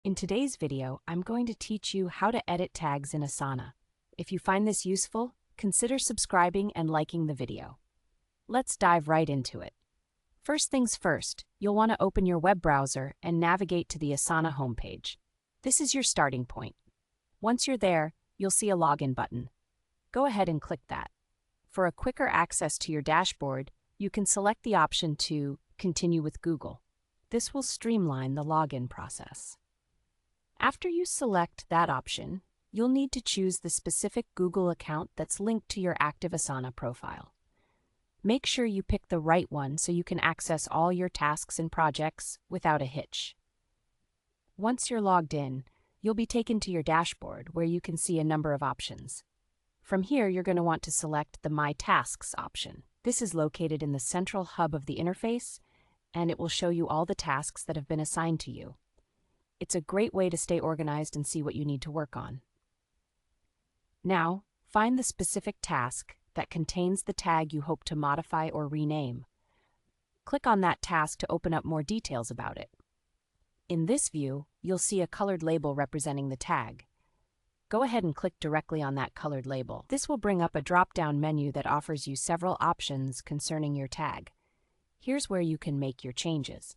In today's video, I'm going to teach you how to edit tags in Asana. If you find this useful, consider subscribing and liking the video. Let's dive right into it. First things first, you'll want to open your web browser and navigate to the Asana homepage. This is your starting point. Once you're there, you'll see a login button. Go ahead and click that. For a quicker access to your dashboard, you can select the option to Continue with Google. This will streamline the login process. After you select that option, you'll need to choose the specific Google account that's linked to your active Asana profile. Make sure you pick the right one so you can access all your tasks and projects without a hitch. Once you're logged in, you'll be taken to your dashboard where you can see a number of options. From here, you're going to want to select the My Tasks option. This is located in the central hub of the interface, and it will show you all the tasks that have been assigned to you. It's a great way to stay organized and see what you need to work on. Now, find the specific task that contains the tag you hope to modify or rename. Click on that task to open up more details about it. In this view, you'll see a colored label representing the tag. Go ahead and click directly on that colored label. This will bring up a drop-down menu that offers you several options concerning your tag. Here's where you can make your changes.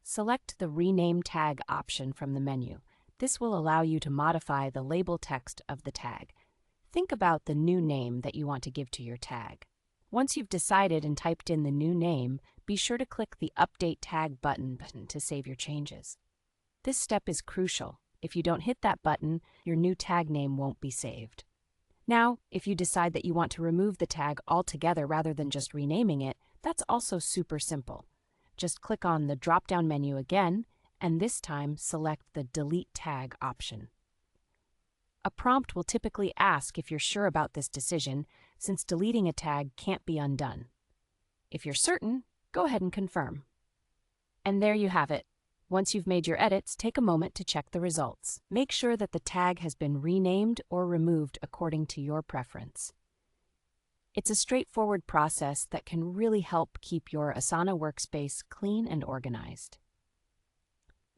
Select the Rename Tag option from the menu. This will allow you to modify the label text of the tag. Think about the new name that you want to give to your tag. Once you've decided and typed in the new name, be sure to click the Update Tag button to save your changes. This step is crucial. If you don't hit that button, your new tag name won't be saved. Now, if you decide that you want to remove the tag altogether rather than just renaming it, that's also super simple. Just click on the drop-down menu again, and this time select the Delete Tag option. A prompt will typically ask if you're sure about this decision, since deleting a tag can't be undone. If you're certain, go ahead and confirm. And there you have it. Once you've made your edits, take a moment to check the results. Make sure that the tag has been renamed or removed according to your preference. It's a straightforward process that can really help keep your Asana workspace clean and organized.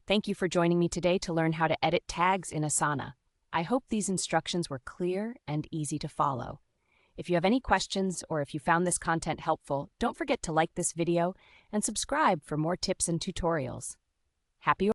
Thank you for joining me today to learn how to edit tags in Asana. I hope these instructions were clear and easy to follow. If you have any questions or if you found this content helpful, don't forget to like this video and subscribe for more tips and tutorials. Happy